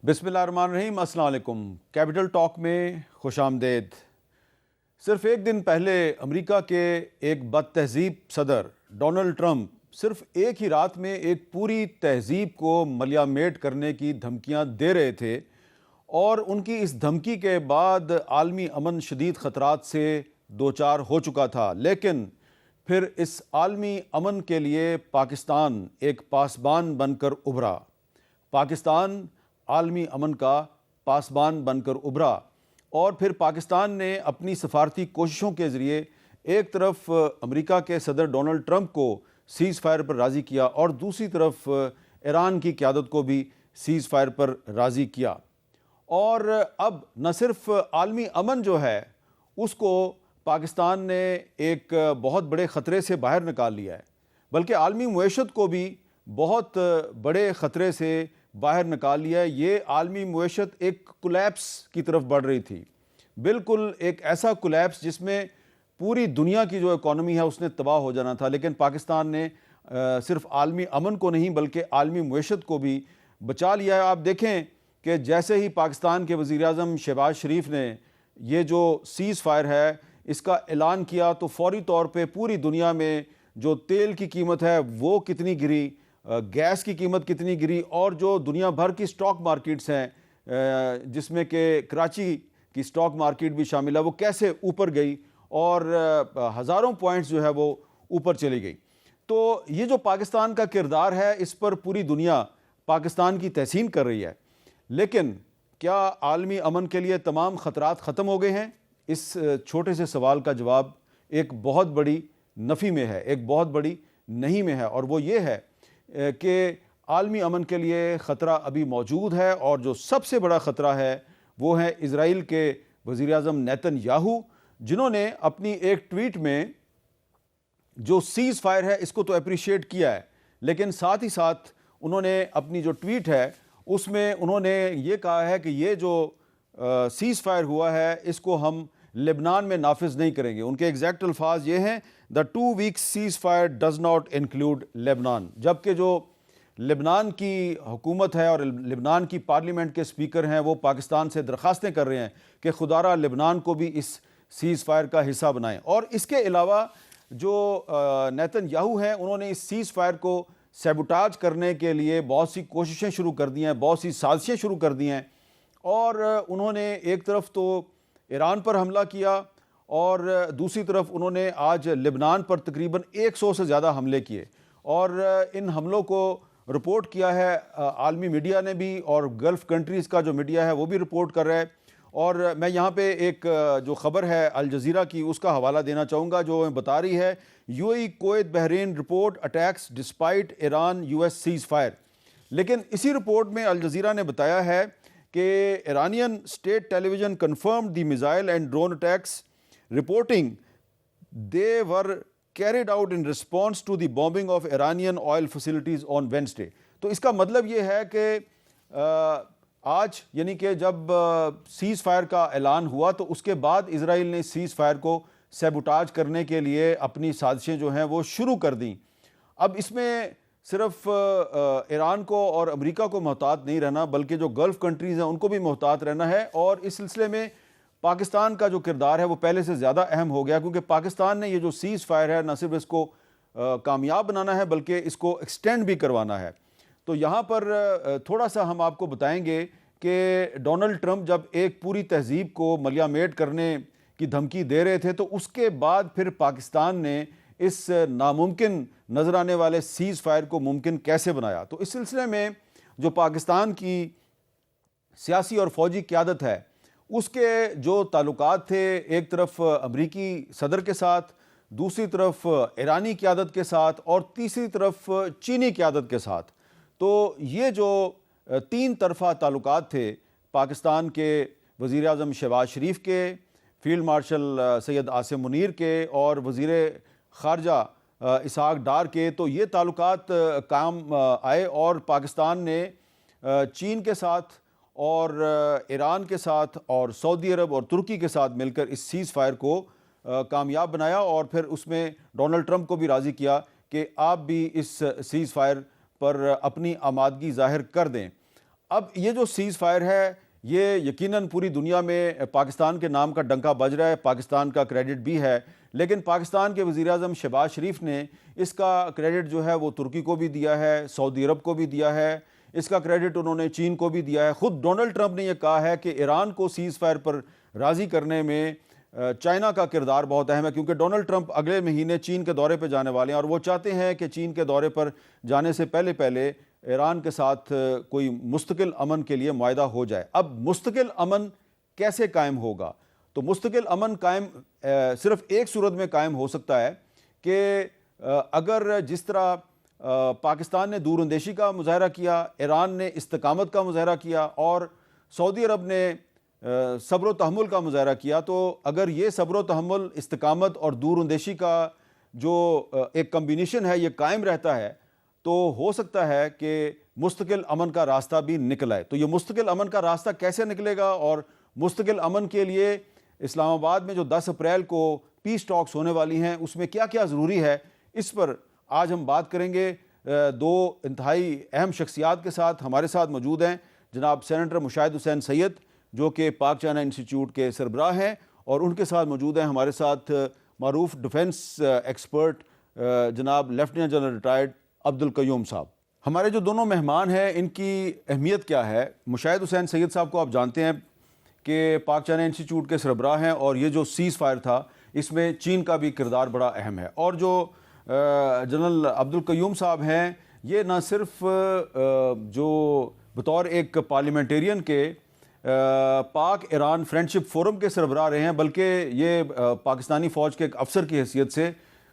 بسم اللہ الرحمن الرحیم۔ السلام علیکم۔ کیپٹل ٹاک میں خوش آمدید۔ صرف ایک دن پہلے امریکہ کے ایک بد تہذیب صدر ڈونلڈ ٹرمپ صرف ایک ہی رات میں ایک پوری تہذیب کو ملیا میٹ کرنے کی دھمکیاں دے رہے تھے، اور ان کی اس دھمکی کے بعد عالمی امن شدید خطرات سے دوچار ہو چکا تھا۔ لیکن پھر اس عالمی امن کے لیے پاکستان ایک پاسبان بن کر ابھرا۔ پاکستان عالمی امن کا پاسبان بن کر ابھرا، اور پھر پاکستان نے اپنی سفارتی کوششوں کے ذریعے ایک طرف امریکہ کے صدر ڈونلڈ ٹرمپ کو سیز فائر پر راضی کیا، اور دوسری طرف ایران کی قیادت کو بھی سیز فائر پر راضی کیا۔ اور اب نہ صرف عالمی امن جو ہے اس کو پاکستان نے ایک بہت بڑے خطرے سے باہر نکال لیا ہے، بلکہ عالمی معیشت کو بھی بہت بڑے خطرے سے باہر نکال لیا ہے۔ یہ عالمی معیشت ایک کولیپس کی طرف بڑھ رہی تھی، بالکل ایک ایسا کولیپس جس میں پوری دنیا کی جو اکانومی ہے اس نے تباہ ہو جانا تھا، لیکن پاکستان نے صرف عالمی امن کو نہیں بلکہ عالمی معیشت کو بھی بچا لیا ہے۔ آپ دیکھیں کہ جیسے ہی پاکستان کے وزیر اعظم شہباز شریف نے یہ جو سیز فائر ہے اس کا اعلان کیا، تو فوری طور پہ پوری دنیا میں جو تیل کی قیمت ہے وہ کتنی گری، گیس کی قیمت کتنی گری، اور جو دنیا بھر کی سٹاک مارکیٹس ہیں جس میں کہ کراچی کی سٹاک مارکیٹ بھی شامل ہے، وہ کیسے اوپر گئی اور ہزاروں پوائنٹس جو ہے وہ اوپر چلی گئی۔ تو یہ جو پاکستان کا کردار ہے اس پر پوری دنیا پاکستان کی تحسین کر رہی ہے، لیکن کیا عالمی امن کے لیے تمام خطرات ختم ہو گئے ہیں؟ اس چھوٹے سے سوال کا جواب ایک بہت بڑی نفی میں ہے، ایک بہت بڑی نہیں میں ہے، اور وہ یہ ہے کہ عالمی امن کے لیے خطرہ ابھی موجود ہے، اور جو سب سے بڑا خطرہ ہے وہ ہے اسرائیل کے وزیر اعظم نیتن یاہو، جنہوں نے اپنی ایک ٹویٹ میں جو سیز فائر ہے اس کو تو اپریشیٹ کیا ہے، لیکن ساتھ ہی ساتھ انہوں نے اپنی جو ٹویٹ ہے اس میں انہوں نے یہ کہا ہے کہ یہ جو سیز فائر ہوا ہے اس کو ہم لبنان میں نافذ نہیں کریں گے۔ ان کے ایگزیکٹ الفاظ یہ ہیں "The 2 weeks ceasefire does not include Lebanon"، جبکہ جو لبنان کی حکومت ہے اور لبنان کی پارلیمنٹ کے سپیکر ہیں وہ پاکستان سے درخواستیں کر رہے ہیں کہ خدا را لبنان کو بھی اس سیز فائر کا حصہ بنائیں۔ اور اس کے علاوہ جو نیتن یاہو ہیں انہوں نے اس سیز فائر کو سیبوٹاج کرنے کے لیے بہت سی کوششیں شروع کر دی ہیں، بہت سی سازشیں شروع کر دی ہیں، اور انہوں نے ایک طرف تو ایران پر حملہ کیا اور دوسری طرف انہوں نے آج لبنان پر تقریباً 100 سے زیادہ حملے کیے، اور ان حملوں کو رپورٹ کیا ہے عالمی میڈیا نے بھی، اور گلف کنٹریز کا جو میڈیا ہے وہ بھی رپورٹ کر رہا ہے۔ اور میں یہاں پہ ایک جو خبر ہے الجزیرہ کی اس کا حوالہ دینا چاہوں گا، جو بتا رہی ہے UAE Kuwait Bahrain report attacks despite Iran US ceasefire. لیکن اسی رپورٹ میں الجزیرہ نے بتایا ہے کہ Iranian state television confirmed the missile and drone attacks reporting they were carried out in response to the bombing of Iranian oil facilities on Wednesday۔ تو اس کا مطلب یہ ہے کہ آج یعنی کہ جب سیز فائر کا اعلان ہوا تو اس کے بعد اسرائیل نے سیز فائر کو سیبوٹاج کرنے کے لیے اپنی سازشیں جو ہیں وہ شروع کر دیں۔ اب اس میں صرف ایران کو اور امریکہ کو محتاط نہیں رہنا بلکہ جو گلف کنٹریز ہیں ان کو بھی محتاط رہنا ہے، اور اس سلسلے میں پاکستان کا جو کردار ہے وہ پہلے سے زیادہ اہم ہو گیا، کیونکہ پاکستان نے یہ جو سیز فائر ہے نہ صرف اس کو کامیاب بنانا ہے بلکہ اس کو ایکسٹینڈ بھی کروانا ہے۔ تو یہاں پر تھوڑا سا ہم آپ کو بتائیں گے کہ ڈونلڈ ٹرمپ جب ایک پوری تہذیب کو ملیا میٹ کرنے کی دھمکی دے رہے تھے تو اس کے بعد پھر پاکستان نے اس ناممکن نظر آنے والے سیز فائر کو ممکن کیسے بنایا۔ تو اس سلسلے میں جو پاکستان کی سیاسی اور فوجی قیادت ہے اس کے جو تعلقات تھے، ایک طرف امریکی صدر کے ساتھ، دوسری طرف ایرانی قیادت کے ساتھ، اور تیسری طرف چینی قیادت کے ساتھ، تو یہ جو 3 طرفہ تعلقات تھے پاکستان کے وزیر اعظم شہباز شریف کے، فیلڈ مارشل سید عاصم منیر کے، اور وزیر خارجہ اسحاق ڈار کے، تو یہ تعلقات کام آئے، اور پاکستان نے چین کے ساتھ اور ایران کے ساتھ اور سعودی عرب اور ترکی کے ساتھ مل کر اس سیز فائر کو کامیاب بنایا، اور پھر اس میں ڈونلڈ ٹرمپ کو بھی راضی کیا کہ آپ بھی اس سیز فائر پر اپنی آمادگی ظاہر کر دیں۔ اب یہ جو سیز فائر ہے یہ یقیناً پوری دنیا میں پاکستان کے نام کا ڈنکا بج رہا ہے، پاکستان کا کریڈٹ بھی ہے، لیکن پاکستان کے وزیر اعظم شہباز شریف نے اس کا کریڈٹ جو ہے وہ ترکی کو بھی دیا ہے، سعودی عرب کو بھی دیا ہے، اس کا کریڈٹ انہوں نے چین کو بھی دیا ہے۔ خود ڈونلڈ ٹرمپ نے یہ کہا ہے کہ ایران کو سیز فائر پر راضی کرنے میں چائنا کا کردار بہت اہم ہے، کیونکہ ڈونلڈ ٹرمپ اگلے مہینے چین کے دورے پہ جانے والے ہیں اور وہ چاہتے ہیں کہ چین کے دورے پر جانے سے پہلے ایران کے ساتھ کوئی مستقل امن کے لیے معاہدہ ہو جائے۔ اب مستقل امن کیسے قائم ہوگا؟ تو مستقل امن قائم صرف ایک صورت میں قائم ہو سکتا ہے کہ اگر جس طرح پاکستان نے دور اندیشی کا مظاہرہ کیا، ایران نے استقامت کا مظاہرہ کیا اور سعودی عرب نے صبر و تحمل کا مظاہرہ کیا، تو اگر یہ صبر و تحمل، استقامت اور دور اندیشی کا جو ایک کمبینیشن ہے یہ قائم رہتا ہے تو ہو سکتا ہے کہ مستقل امن کا راستہ بھی نکل آئے۔ تو یہ مستقل امن کا راستہ کیسے نکلے گا اور مستقل امن کے لیے اسلام آباد میں جو 10 اپریل کو پیس ٹاکس ہونے والی ہیں اس میں کیا کیا ضروری ہے، اس پر آج ہم بات کریں گے۔ دو انتہائی اہم شخصیات کے ساتھ ہمارے ساتھ موجود ہیں جناب سینیٹر مشاہد حسین سید جو کہ پاک چائنا انسٹیٹیوٹ کے سربراہ ہیں، اور ان کے ساتھ موجود ہیں ہمارے ساتھ معروف ڈیفنس ایکسپرٹ جناب لیفٹیننٹ جنرل ریٹائرڈ عبد القیوم صاحب۔ ہمارے جو دونوں مہمان ہیں ان کی اہمیت کیا ہے؟ مشاہد حسین سید صاحب کو آپ جانتے ہیں کہ پاک چائنا انسٹیٹیوٹ کے سربراہ ہیں، اور یہ جو سیز فائر تھا اس میں چین کا بھی کردار بڑا اہم ہے۔ اور جو جنرل عبد القیوم صاحب ہیں یہ نہ صرف جو بطور ایک پارلیمنٹیرین کے پاک ایران فرینڈشپ فورم کے سربراہ رہے ہیں، بلکہ یہ پاکستانی فوج کے ایک افسر کی حیثیت سے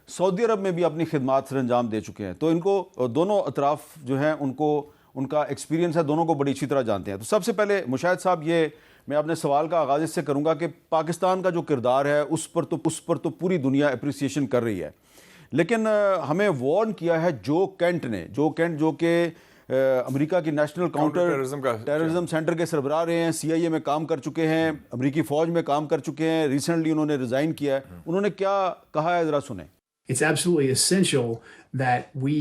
سعودی عرب میں بھی اپنی خدمات سر انجام دے چکے ہیں۔ تو ان کو دونوں اطراف جو ہیں ان کا ایکسپیرینس ہے، دونوں کو بڑی اچھی طرح جانتے ہیں۔ تو سب سے پہلے مشاہد صاحب یہ میں اپنے سوال کا آغاز اس سے کروں گا کہ پاکستان کا جو کردار ہے اس پر تو پوری دنیا اپریسیشن کر رہی ہے، لیکن ہمیں وارن کیا ہے جو کینٹ جو کہ امریکہ کی نیشنل کاؤنٹر ٹیررزم سینٹر کے سربراہ رہے ہیں، CIA میں کام کر چکے ہیں، امریکی فوج میں کام کر چکے ہیں، ریسنٹلی انہوں نے ریزائن کیا ہے۔ انہوں نے کیا کہا ہے ذرا سنیں۔ It's absolutely essential that we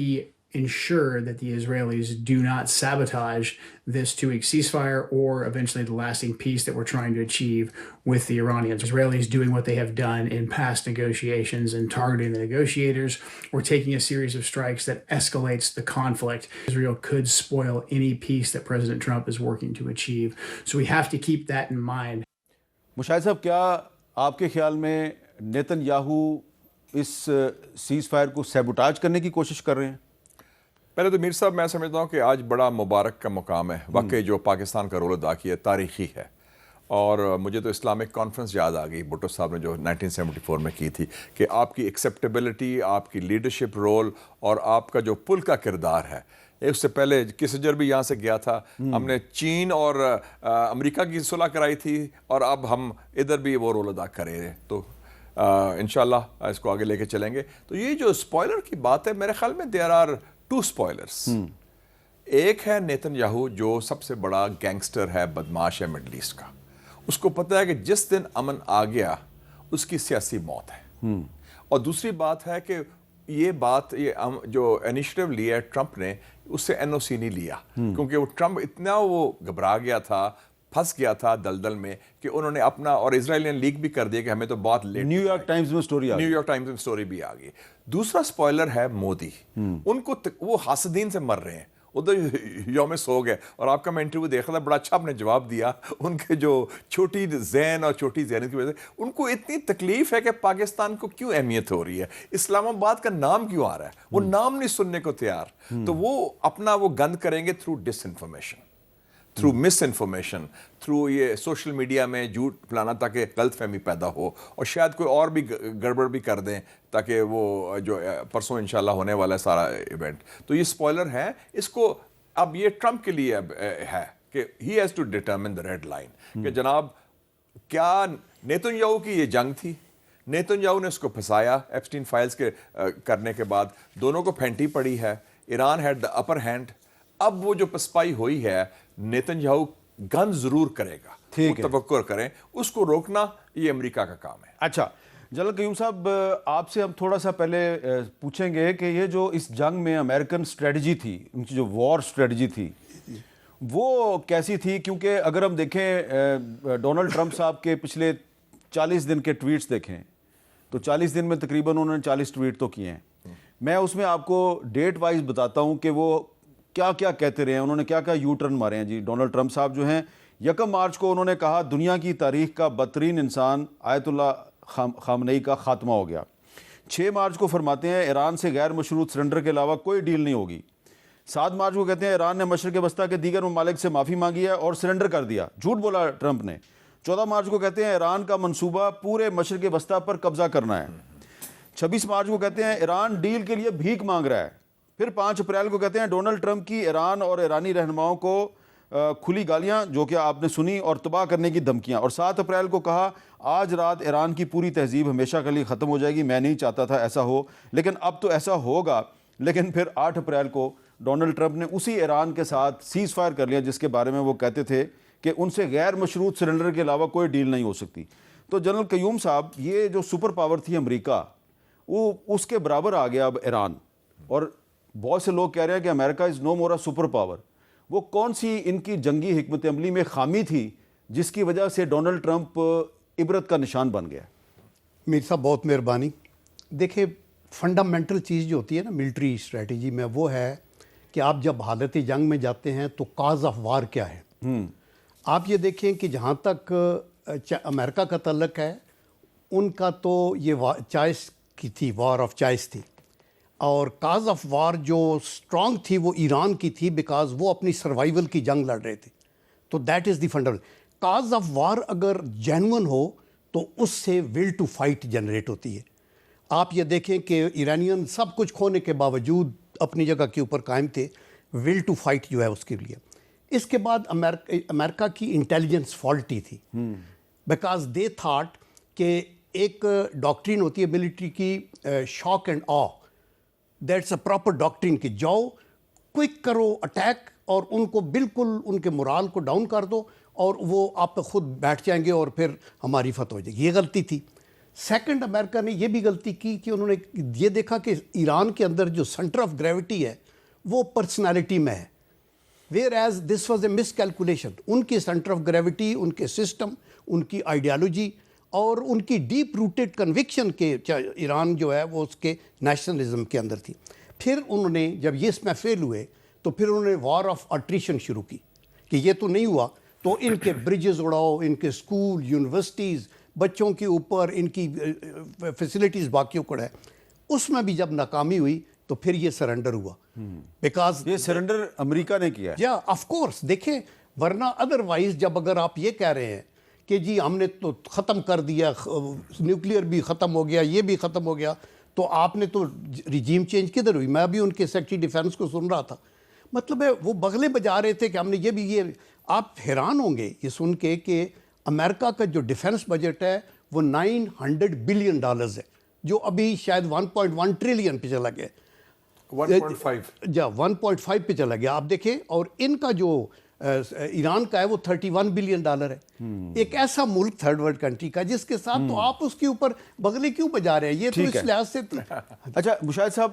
ensure that the Israelis do not sabotage this two-week ceasefire or eventually the lasting peace that we're trying to achieve with the Iranians. Israelis doing what they have done in past negotiations and targeting the negotiators or taking a series of strikes that escalates the conflict. Israel could spoil any peace that President Trump is working to achieve. So we have to keep that in mind. Mushahid صاحب، کیا آپ کے خیال میں Nitin Yahoo اس cease fire کو sabotage کرنے کی کوشش کر رہے ہیں؟ پہلے تو میر صاحب میں سمجھتا ہوں کہ آج بڑا مبارک کا مقام ہے، واقعی جو پاکستان کا رول ادا کیا تاریخی ہے، اور مجھے تو اسلامک کانفرنس یاد آ گئی بھٹو صاحب نے جو 1974 میں کی تھی، کہ آپ کی ایکسیپٹیبلٹی، آپ کی لیڈرشپ رول اور آپ کا جو پل کا کردار ہے۔ اس سے پہلے کسنجر بھی یہاں سے گیا تھا، ہم نے چین اور امریکہ کی صلح کرائی تھی، اور اب ہم ادھر بھی وہ رول ادا کرے ہیں، تو انشاءاللہ اس کو آگے لے کے چلیں گے۔ تو یہ جو سپوائلر کی بات ہے، میرے خیال میں دیر آر 2 سپوائلرز۔ ایک ہے نیتن یاہو جو سب سے بڑا گینگسٹر ہے، بدماش ہے مڈل ایسٹ کا، اس کو پتہ ہے کہ جس دن امن آ گیا اس کی سیاسی موت ہے۔ اور دوسری بات ہے کہ یہ جو انیشیٹو لیا ہے ٹرمپ نے، اس سے NOC نہیں لیا، کیونکہ وہ ٹرمپ اتنا وہ گھبرا گیا تھا، پھنس گیا تھا دلدل میں، کہ انہوں نے اپنا، اور اسرائیل نے لیک بھی کر دیا کہ ہمیں تو بہت لیٹ، نیو یارک ٹائمز میں سٹوری بھی آ گئی۔ دوسرا سپوائلر ہے مودی، ان کو وہ حاسدین سے مر رہے ہیں، ادھر یوم سوگ ہے، اور آپ کا میں انٹرویو دیکھا تھا، بڑا اچھا آپ نے جواب دیا، ان کے جو چھوٹی ذہن اور چھوٹی ذہنیت کی وجہ سے ان کو اتنی تکلیف ہے کہ پاکستان کو کیوں اہمیت ہو رہی ہے، اسلام آباد کا نام کیوں آ رہا ہے، وہ نام نہیں سننے کو تیار، تو وہ اپنا وہ گند کریں گے تھرو ڈس انفارمیشن، تھرو مس انفارمیشن، تھرو یہ سوشل میڈیا میں جھوٹ پھیلانا تاکہ غلط فہمی پیدا ہو، اور شاید کوئی اور بھی گڑبڑ بھی کر دیں تاکہ وہ جو پرسوں انشاءاللہ ہونے والا ہے سارا ایونٹ۔ تو یہ سپوائلر ہے، اس کو اب یہ ٹرمپ کے لیے ہے کہ he has to determine the red line, کہ جناب کیا نیتن یاہو کی یہ جنگ تھی، نیتن یاہو نے اس کو پھنسایا ایپسٹین فائلز کے کرنے کے بعد، دونوں کو پھینٹی پڑی ہے، Iran had the upper hand, اب وہ جو پسپائی ہوئی ہے نیتن یاہو گن ضرور کرے گا، توقع کریں، اس کو روکنا یہ امریکہ کا کام ہے۔ اچھا جنرل قیوم صاحب، آپ سے ہم تھوڑا سا پہلے پوچھیں گے کہ یہ جو اس جنگ میں امریکن اسٹریٹجی تھی، ان کی جو وار اسٹریٹجی تھی، وہ کیسی تھی؟ کیونکہ اگر ہم دیکھیں ڈونلڈ ٹرمپ صاحب کے پچھلے 40 دن کے ٹویٹس دیکھیں تو 40 دن میں تقریباً انہوں نے 40 ٹویٹ تو کیے ہیں. میں اس میں آپ کو ڈیٹ وائز بتاتا ہوں کہ وہ کیا کیا کہتے رہے ہیں, انہوں نے کیا کیا یو ٹرن مارے ہیں. جی ڈونلڈ ٹرمپ صاحب جو ہیں 1 مارچ کو انہوں نے کہا دنیا کی تاریخ کا بدترین انسان آیت اللہ خامنئی کا خاتمہ ہو گیا. 6 مارچ کو فرماتے ہیں ایران سے غیر مشروط سرنڈر کے علاوہ کوئی ڈیل نہیں ہوگی. 7 مارچ کو کہتے ہیں ایران نے مشرق وسطیٰ کے دیگر ممالک سے معافی مانگی ہے اور سرنڈر کر دیا. جھوٹ بولا ٹرمپ نے. 14 مارچ کو کہتے ہیں ایران کا منصوبہ پورے مشرق وسطیٰ پر قبضہ کرنا ہے. 26 مارچ کو کہتے ہیں ایران ڈیل کے لیے بھیک مانگ رہا ہے. پھر 5 اپریل کو کہتے ہیں ڈونلڈ ٹرمپ کی ایران اور ایرانی رہنماؤں کو کھلی گالیاں جو کہ آپ نے سنی اور تباہ کرنے کی دھمکیاں. اور 7 اپریل کو کہا آج رات ایران کی پوری تہذیب ہمیشہ کے لیے ختم ہو جائے گی. میں نہیں چاہتا تھا ایسا ہو لیکن اب تو ایسا ہوگا. لیکن پھر 8 اپریل کو ڈونلڈ ٹرمپ نے اسی ایران کے ساتھ سیز فائر کر لیا جس کے بارے میں وہ کہتے تھے کہ ان سے غیر مشروط سرنڈر کے علاوہ کوئی ڈیل نہیں ہو سکتی. تو جنرل قیوم صاحب یہ جو سپر پاور تھی امریکہ وہ اس کے برابر آ گیا اب ایران. اور بہت سے لوگ کہہ رہے ہیں کہ امریکہ از نو مور اے سپر پاور. وہ کون سی ان کی جنگی حکمت عملی میں خامی تھی جس کی وجہ سے ڈونلڈ ٹرمپ عبرت کا نشان بن گیا؟ میر صاحب بہت مہربانی. دیکھیں فنڈامنٹل چیز جو ہوتی ہے نا ملٹری اسٹریٹجی میں وہ ہے کہ آپ جب حالت جنگ میں جاتے ہیں تو کاز آف وار کیا ہے. آپ یہ دیکھیں کہ جہاں تک امریکہ کا تعلق ہے ان کا تو یہ چائس کی تھی, وار آف چائس تھی, اور کاز آف وار جو اسٹرانگ تھی وہ ایران کی تھی بیکاز وہ اپنی سروائیول کی جنگ لڑ رہے تھے. تو that is the fundamental. Cause of war اگر جینون ہو تو اس سے ول ٹو فائٹ جنریٹ ہوتی ہے. آپ یہ دیکھیں کہ ایرانین سب کچھ کھونے کے باوجود اپنی جگہ کے اوپر قائم تھے. ول ٹو فائٹ جو ہے اس کے لیے. اس کے بعد امریکہ کی انٹیلیجنس فالٹی تھی بیکاز دے تھاٹ کہ ایک ڈاکٹرین ہوتی ہے ملٹری کی shock and awe. That's a proper doctrine کہ جاؤ کوئک کرو اٹیک اور ان کو بالکل ان کے مورال کو ڈاؤن کر دو اور وہ آپ پہ خود بیٹھ جائیں گے اور پھر ہماری فتح ہو جائے گی. یہ غلطی تھی. سیکنڈ امریکہ نے یہ بھی غلطی کی کہ انہوں نے یہ دیکھا کہ ایران کے اندر جو سینٹر آف گریوٹی ہے وہ پرسنالٹی میں ہے. ویئر ایز دس واز اے مس کیلکولیشن. ان کے سینٹر آف گریوٹی, ان کے سسٹم, ان کی آئیڈیالوجی اور ان کی ڈیپ روٹیڈ کنوکشن کے ایران جو ہے وہ اس کے نیشنلزم کے اندر تھی. پھر انہوں نے جب یہ اس میں فیل ہوئے تو پھر انہوں نے وار آف اٹریشن شروع کی کہ یہ تو نہیں ہوا تو ان کے برجز اڑاؤ, ان کے اسکول, یونیورسٹیز, بچوں کے اوپر ان کی فیسلٹیز باقیوں کو ہے. اس میں بھی جب ناکامی ہوئی تو پھر یہ سرنڈر ہوا بیکاز یہ سرنڈر امریکہ نے کیا ہے. یا آف کورس دیکھیں ورنہ ادروائز جب اگر آپ یہ کہہ رہے ہیں کہ جی ہم نے تو ختم کر دیا, نیوکلیئر بھی ختم ہو گیا, یہ بھی ختم ہو گیا, تو آپ نے تو ریجیم چینج کدھر ہوئی؟ میں ابھی ان کے سیکرٹری ڈیفینس کو سن رہا تھا. مطلب ہے وہ بغلے بجا رہے تھے کہ ہم نے یہ بھی. یہ آپ حیران ہوں گے یہ سن کے کہ امریکہ کا جو ڈیفینس بجٹ ہے وہ $900 بلین ہے جو ابھی شاید 1.1 ٹریلین پہ چلا گیا. 1.5 پہ چلا گیا. آپ دیکھیں اور ان کا جو ایران کا ہے وہ $31 بلین ہے. ایک ایسا ملک تھرڈ ورلڈ کنٹری کا جس کے ساتھ تو آپ اس کے اوپر بغلے کیوں بجا رہے ہیں؟ یہ تو اس لحاظ سے. اچھا مشاہد صاحب,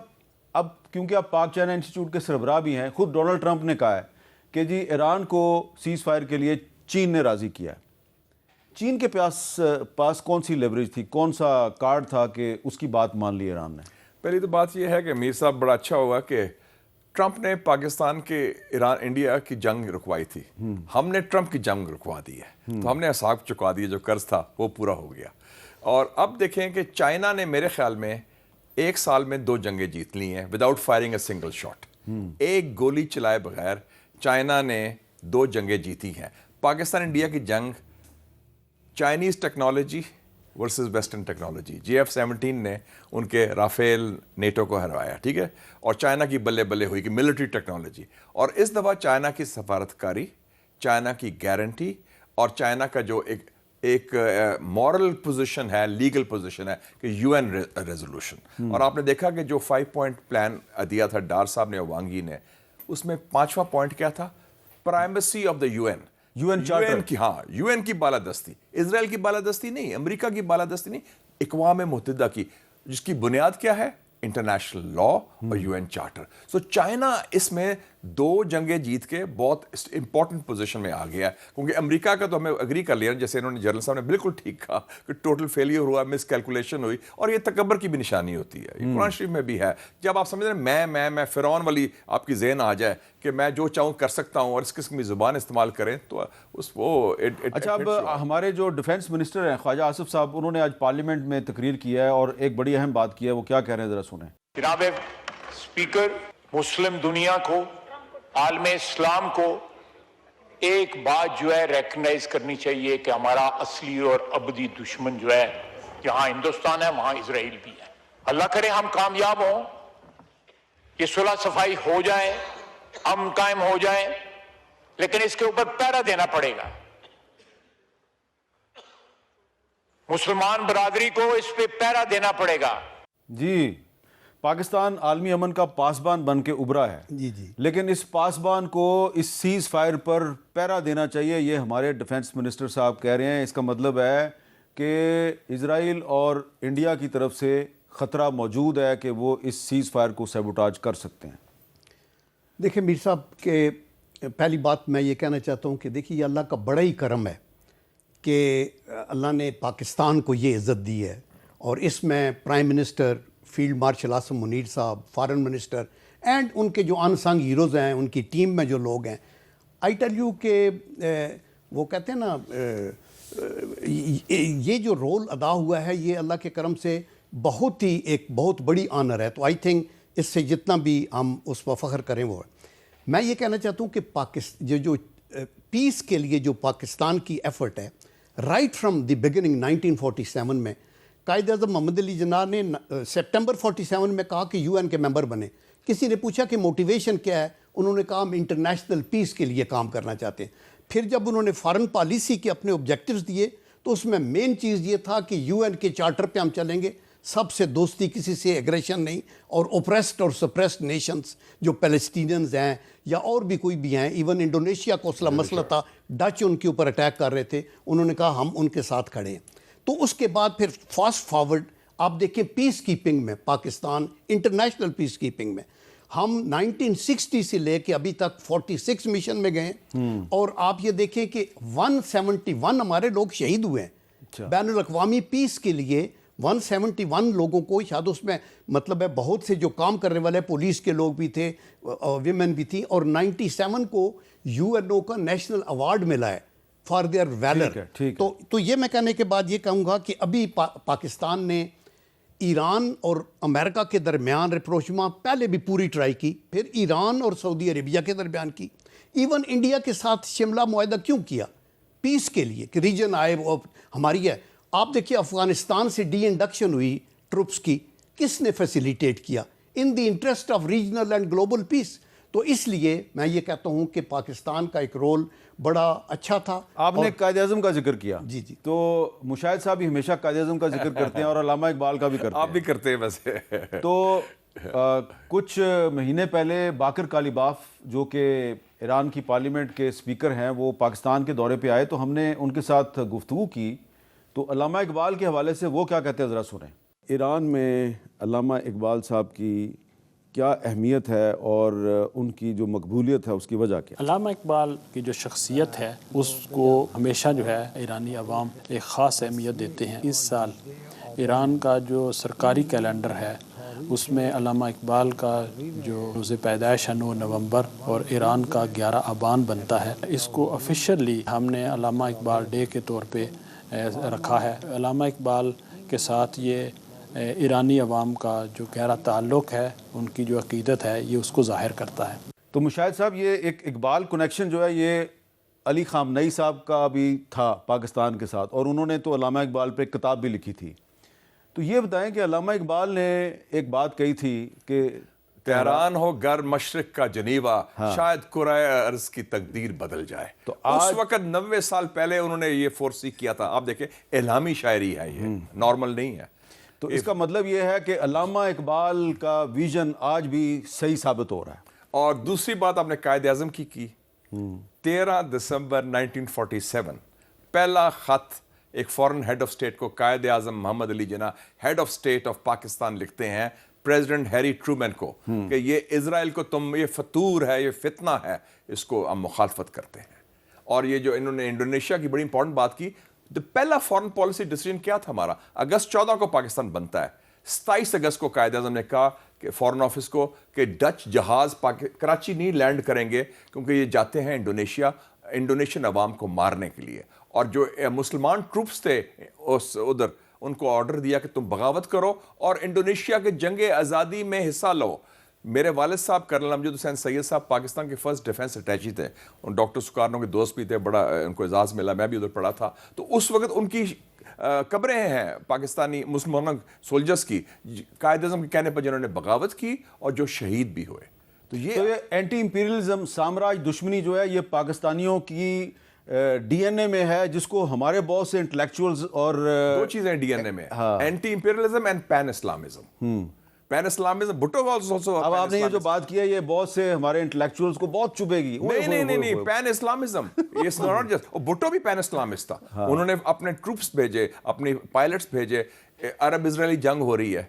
اب کیونکہ آپ پاک چائنا انسٹیٹیوٹ کے سربراہ بھی ہیں, خود ڈونلڈ ٹرمپ نے کہا ہے کہ جی ایران کو سیز فائر کے لیے چین نے راضی کیا ہے. چین کے پاس کون سی لیوریج تھی, کون سا کارڈ تھا کہ اس کی بات مان لی ایران نے؟ پہلی تو بات یہ ہے کہ میر صاحب بڑا اچھا ہوا کہ ٹرمپ نے پاکستان کے ایران انڈیا کی جنگ رکوائی تھی, ہم نے ٹرمپ کی جنگ رکوا دی ہے, تو ہم نے حساب چکا دیا, جو قرض تھا وہ پورا ہو گیا. اور اب دیکھیں کہ چائنا نے میرے خیال میں 1 سال میں 2 جنگیں جیت لی ہیں without firing a single shot. ایک گولی چلائے بغیر چائنا نے 2 جنگیں جیتی ہیں. پاکستان انڈیا کی جنگ Chinese technology versus western technology. JF-17 نے ان کے رافیل نیٹو کو ہروایا, ٹھیک ہے, اور چائنا کی بلے بلے ہوئی کہ ملٹری ٹیکنالوجی. اور اس دفعہ چائنا کی سفارتکاری, چائنا کی گارنٹی اور چائنا کا جو ایک مورل پوزیشن ہے, لیگل پوزیشن ہے کہ UN ریزولوشن. اور آپ نے دیکھا کہ جو 5 پوائنٹ پلان دیا تھا ڈار صاحب نے, وانگی نے, اس میں 5واں پوائنٹ کیا تھا؟ پرائمیسی آف دا UN کی, ہاں UN کی بالادستی, اسرائیل کی بالادستی نہیں, امریکہ کی بالادستی نہیں, اقوام متحدہ کی, جس کی بنیاد کیا ہے؟ انٹرنیشنل لا اور UN چارٹر. سو چائنا اس میں دو جنگیں جیت کے بہت امپورٹنٹ پوزیشن میں آ گیا ہے, کیونکہ امریکہ کا تو ہمیں اگری کر لیا, جیسے انہوں نے جنرل صاحب نے بالکل ٹھیک کہا کہ ٹوٹل فیلئر ہوا, مس کیلکولیشن ہوئی, اور یہ تکبر کی بھی نشانی ہوتی ہے. یہ قرآن شریف میں بھی ہے, جب آپ سمجھ رہے ہیں میں فرعون والی آپ کی ذہن آ جائے کہ میں جو چاہوں کر سکتا ہوں اور اس قسم کی زبان استعمال کریں تو اچھا, اب ہمارے جو ڈیفنس منسٹر ہیں خواجہ آصف صاحب, انہوں نے آج پارلیمنٹ میں تقریر کی ہے اور ایک بڑی اہم بات کی ہے. وہ کیا کہہ رہے ہیں ذرا سنیں. جناب اسپیکر, مسلم دنیا کو, عالم اسلام کو ایک بات جو ہے ریکگنائز کرنی چاہیے کہ ہمارا اصلی اور ابدی دشمن جو ہے جہاں ہندوستان ہے وہاں اسرائیل بھی ہے. اللہ کرے ہم کامیاب ہوں, یہ صلح صفائی ہو جائے, امن قائم ہو جائے, لیکن اس کے اوپر پہرا دینا پڑے گا. مسلمان برادری کو اس پہ پہرا دینا پڑے گا. جی, پاکستان عالمی امن کا پاسبان بن کے ابھرا ہے, جی جی, لیکن اس پاسبان کو اس سیز فائر پر پہرا دینا چاہیے, یہ ہمارے ڈیفنس منسٹر صاحب کہہ رہے ہیں. اس کا مطلب ہے کہ اسرائیل اور انڈیا کی طرف سے خطرہ موجود ہے کہ وہ اس سیز فائر کو سیبوٹاج کر سکتے ہیں. دیکھیں میر صاحب کہ پہلی بات میں یہ کہنا چاہتا ہوں کہ دیکھیے یہ اللہ کا بڑا ہی کرم ہے کہ اللہ نے پاکستان کو یہ عزت دی ہے, اور اس میں prime minister, field marshal Asim Munir صاحب, فارن منسٹر اینڈ ان کے جو ان سنگ ہیروز ہیں, ان کی ٹیم میں جو لوگ ہیں, آئی ٹیل یو کہ وہ کہتے ہیں نا یہ جو رول ادا ہوا ہے یہ اللہ کے کرم سے بہت ہی ایک بہت بڑی آنر ہے. تو آئی تھنک اس سے جتنا بھی ہم اس پر فخر کریں وہ ہے. میں یہ کہنا چاہتا ہوں کہ جو پیس کے لیے جو پاکستان کی ایفرٹ ہے, رائٹ فرام دی بگننگ 1947 میں قائد اعظم محمد علی جناح نے سپٹمبر 47 میں کہا کہ یو این کے ممبر بنے. کسی نے پوچھا کہ موٹیویشن کیا ہے, انہوں نے کہا ہم انٹرنیشنل پیس کے لیے کام کرنا چاہتے ہیں. پھر جب انہوں نے فارن پالیسی کے اپنے آبجیکٹیوز دیے تو اس میں مین چیز یہ تھا کہ یو این کے چارٹر پہ ہم چلیں گے, سب سے دوستی, کسی سے ایگریشن نہیں, اور اوپریسڈ اور سپریسڈ نیشنز جو پیلسٹینینز ہیں یا اور بھی کوئی بھی ہیں, ایون انڈونیشیا کو مسئلہ تھا, ڈچ ان کے اوپر اٹیک کر رہے تھے, انہوں نے کہا ہم ان کے ساتھ کھڑے ہیں. تو اس کے بعد پھر فاسٹ فارورڈ آپ دیکھیں پیس کیپنگ میں پاکستان, انٹرنیشنل پیس کیپنگ میں ہم 1960 سے لے کے ابھی تک 46 مشن میں گئے ہیں, اور آپ یہ دیکھیں کہ 171 ہمارے لوگ شہید ہوئے ہیں بین الاقوامی پیس کے لیے. 171 لوگوں کو, شاید اس میں مطلب ہے بہت سے جو کام کرنے والے پولیس کے لوگ بھی تھے, ویمن بھی تھی, اور 97 کو یو این او کا نیشنل ایوارڈ ملا ہے فار دیئر ویلر. تو یہ میں کہنے کے بعد یہ کہوں گا کہ ابھی پاکستان نے ایران اور امریکہ کے درمیان رپروچما پہلے بھی پوری ٹرائی کی, پھر ایران اور سعودی عربیہ کے درمیان کی, ایون انڈیا کے ساتھ شملہ معاہدہ کیوں کیا, پیس کے لیے کہ ریجن آئے وہ ہماری ہے. آپ دیکھیے افغانستان سے ڈی انڈکشن ہوئی ٹروپس کی, کس نے فیسیلیٹیٹ کیا, in the interest of regional and global peace. تو اس لیے میں یہ کہتا ہوں کہ پاکستان کا ایک رول بڑا اچھا تھا. آپ نے قائد اعظم کا ذکر کیا, جی جی, تو مشاہد صاحب بھی ہمیشہ قائد اعظم کا ذکر کرتے ہیں اور علامہ اقبال کا بھی کرتے ہیں. آپ بھی کرتے ہیں ویسے. تو کچھ مہینے پہلے باقر کالیباف جو کہ ایران کی پارلیمنٹ کے اسپیکر ہیں, وہ پاکستان کے دورے پہ آئے, تو ہم نے ان کے ساتھ گفتگو کی. تو علامہ اقبال کے حوالے سے وہ کیا کہتے ہیں ذرا سنیں. ایران میں علامہ اقبال صاحب کی کیا اہمیت ہے اور ان کی جو مقبولیت ہے اس کی وجہ کیا؟ علامہ اقبال کی جو شخصیت ہے اس کو ہمیشہ جو ہے ایرانی عوام ایک خاص اہمیت دیتے ہیں. اس سال ایران کا جو سرکاری کیلنڈر ہے اس میں علامہ اقبال کا جو روز پیدائش ہے 9 نومبر اور ایران کا 11 آبان بنتا ہے. اس کو آفیشیلی ہم نے علامہ اقبال ڈے کے طور پہ رکھا ہے. علامہ اقبال کے ساتھ یہ ایرانی عوام کا جو گہرا تعلق ہے, ان کی جو عقیدت ہے, یہ اس کو ظاہر کرتا ہے. تو مشاہد صاحب یہ ایک اقبال کنیکشن جو ہے یہ علی خامنئی صاحب کا بھی تھا پاکستان کے ساتھ, اور انہوں نے تو علامہ اقبال پہ ایک کتاب بھی لکھی تھی. تو یہ بتائیں کہ علامہ اقبال نے ایک بات کہی تھی کہ تہران ہو گر مشرق کا جنیوا, شاید کرۂ ارض کی تقدیر بدل جائے. تو اس وقت 90 سال پہلے انہوں نے یہ فورسی کیا تھا. آپ دیکھیں اعلامی شاعری ہے, یہ نارمل نہیں ہے. تو اس کا مطلب یہ ہے کہ علامہ اقبال کا ویژن آج بھی صحیح ثابت ہو رہا ہے. اور دوسری بات آپ نے قائد اعظم کی 13 دسمبر 1947 پہلا خط ایک فورن ہیڈ آف سٹیٹ کو Quaid Azam Muhammad Ali Jinnah head of state of Pakistan لکھتے ہیں, پریزیڈنٹ ہیری ٹرومین کو کہ یہ اسرائیل کو تم یہ فطور ہے, یہ فتنہ ہے, اس کو ہم مخالفت کرتے ہیں. اور یہ جو انہوں نے انڈونیشیا کی بڑی امپورٹنٹ بات کی, پہلا فارن پالیسی ڈیسیژن کیا تھا ہمارا؟ اگست 14 کو پاکستان بنتا ہے, 27 اگست کو قائد اعظم نے کہا کہ فارن آفس کو کہ ڈچ جہاز کراچی نہیں لینڈ کریں گے کیونکہ یہ جاتے ہیں انڈونیشین عوام کو مارنے کے لیے. اور جو مسلمان ٹروپس تھے ادھر, ان کو آرڈر دیا کہ تم بغاوت کرو اور انڈونیشیا کے جنگ آزادی میں حصہ لو. میرے والد صاحب کرنل امجد حسین سید صاحب پاکستان کے فرسٹ ڈیفنس اٹیچی تھے, ان ڈاکٹر سکارنو کے دوست بھی تھے, بڑا ان کو اعزاز ملا, میں بھی ادھر پڑھا تھا. تو اس وقت ان کی قبریں ہیں پاکستانی مسلمان سولجرز کی, قائد اعظم کے کہنے پر جنہوں نے بغاوت کی اور جو شہید بھی ہوئے. تو یہ اینٹی امپیریلزم, سامراج دشمنی جو ہے, یہ پاکستانیوں کی ڈی این اے میں ہے, جس کو ہمارے بہت سے انٹلیکچوئلز اور دو چیزیں ڈی این اے میں, anti imperialism and pan Islamism. Pan Islamism, Bhutto also. اب آپ نے یہ جو بات کی ہے, یہ بہت سے ہمارے انٹلیکچوئلز کو بہت چبھے گی. نہیں, پین اسلامزم, بھٹو بھی پین اسلامسٹ تھا. انہوں نے اپنے ٹروپس بھیجے, اپنے پائلٹس بھیجے. عرب اسرائیلی جنگ ہو رہی ہے,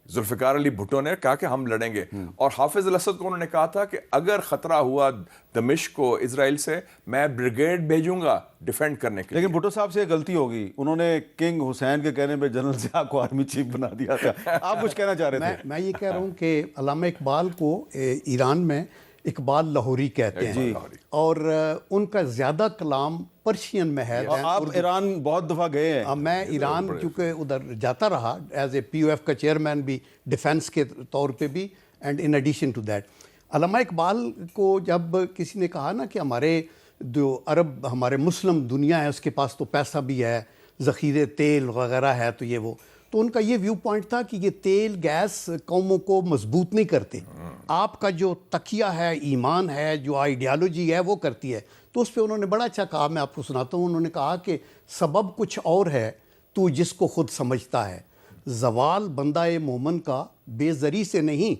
ذوالفقار علی بھٹو نے کہا کہ ہم لڑیں گے, اور حافظ الاسد کو انہوں نے کہا تھا کہ اگر خطرہ ہوا دمشق کو اسرائیل سے, میں بریگیڈ بھیجوں گا ڈیفینڈ کرنے کے لیے. لیکن بھٹو صاحب سے ایک غلطی ہوگی, انہوں نے کنگ حسین کے کہنے پہ جنرل ضیاء کو آرمی چیف بنا دیا تھا. آپ کچھ کہنا چاہ رہے تھے؟ میں یہ کہہ رہا ہوں کہ علامہ اقبال کو ایران میں اقبال لاہوری کہتے ہیں, اور ان کا زیادہ کلام پرشین میں ہے. آپ ایران بہت دفعہ گئے ہیں. میں ایران کیونکہ ادھر جاتا رہا as a P O F کا چیئرمین بھی, ڈیفینس کے طور پہ بھی, and in addition to that Allama Iqbal کو جب کسی نے کہا نا کہ ہمارے جو عرب ہمارے مسلم دنیا ہے اس کے پاس تو پیسہ بھی ہے, ذخیرے تیل وغیرہ ہے, تو یہ وہ, تو ان کا یہ ویو پوائنٹ تھا کہ یہ تیل گیس قوموں کو مضبوط نہیں کرتے, آپ کا جو تقیہ ہے, ایمان ہے, جو آئیڈیالوجی ہے وہ کرتی ہے. تو اس پہ انہوں نے بڑا اچھا کہا, میں آپ کو سناتا ہوں. انہوں نے کہا کہ سبب کچھ اور ہے تو جس کو خود سمجھتا ہے, زوال بندہ مومن کا بے زری سے نہیں,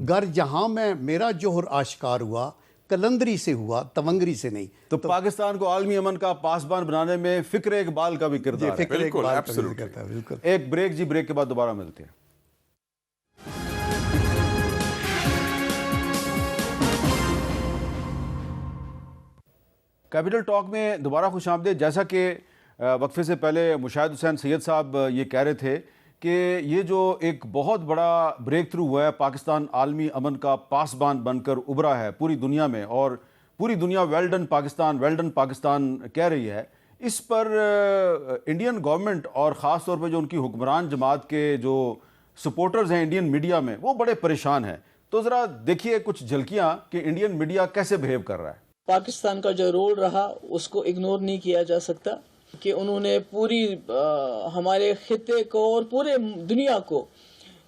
گر جہاں میں میرا جوہر آشکار ہوا, کلندری سے ہوا تونگری سے نہیں. تو پاکستان کو عالمی امن کا پاسبان بنانے میں فکر اقبال کا بھی کردار ہے. فکر اقبال کا بھی کرتا ہے. بالکل. ایک بریک جی, بریک کے بعد دوبارہ ملتے ہیں. کیپٹل ٹاک میں دوبارہ خوش آمدید. جیسا کہ وقفے سے پہلے مشاہد حسین سید صاحب یہ کہہ رہے تھے کہ یہ جو ایک بہت بڑا بریک تھرو ہوا ہے, پاکستان عالمی امن کا پاسبان بن کر ابھرا ہے پوری دنیا میں, اور پوری دنیا ویل ڈن پاکستان کہہ رہی ہے. اس پر انڈین گورنمنٹ اور خاص طور پہ جو ان کی حکمران جماعت کے جو سپورٹرز ہیں انڈین میڈیا میں, وہ بڑے پریشان ہیں. تو ذرا دیکھیے کچھ جھلکیاں کہ انڈین میڈیا کیسے بہیو کر رہا ہے. پاکستان کا جو رول رہا اس کو اگنور نہیں کیا جا سکتا کہ انہوں نے پوری ہمارے خطے کو اور پورے دنیا کو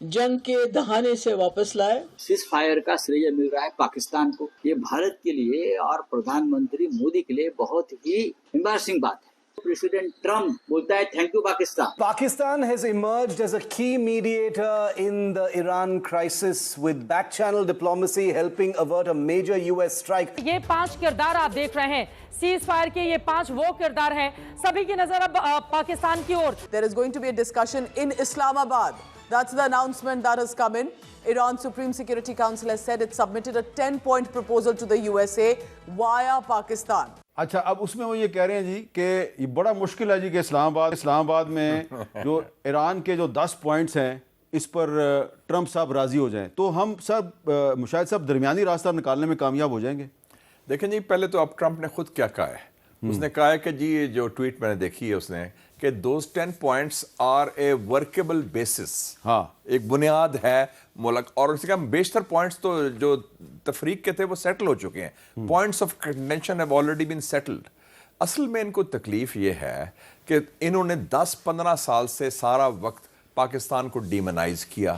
جنگ کے دہانے سے واپس لائے. سیز فائر کا شریہ مل رہا ہے پاکستان کو. یہ بھارت کے لیے اور پردھان منتری مودی کے لیے بہت ہی امبارسنگ بات ہے. President Trump بولتا ہے thank you Pakistan. Pakistan has emerged as a key mediator in the Iran crisis with back channel diplomacy helping avert a major US strike. یہ 5 کردار آپ دیکھ رہے ہیں سیز فائر کے, یہ 5 وہ کردار ہیں. سبھی کی نظر اب پاکستان کی اور. There is going to be a discussion in Islamabad. That's the announcement that has come in. Iran Supreme Security Council has said it submitted a 10-point proposal to the USA via Pakistan. اچھا, اب اس میں وہ یہ کہہ رہے ہیں جی کہ یہ بڑا مشکل ہے جی کہ اسلام آباد میں جو ایران کے جو 10 پوائنٹس ہیں اس پر ٹرمپ صاحب راضی ہو جائیں تو ہم سب مشاہد صاحب درمیانی راستہ نکالنے میں کامیاب ہو جائیں گے. دیکھیں جی, پہلے تو اب ٹرمپ نے خود کیا کہا ہے. اس نے کہا ہے کہ جی جو ٹویٹ میں نے دیکھی ہے اس نے کہ those 10 points are a workable basis. ہاں, ایک بنیاد ہے ملک, اور اس کا بیشتر پوائنٹس تو جو تفریق کے تھے وہ سیٹل ہو چکے ہیں. Points of contention have already been settled. اصل میں ان کو تکلیف یہ ہے کہ انہوں نے 10-15 سال سے سارا وقت پاکستان کو ڈیمونائز کیا.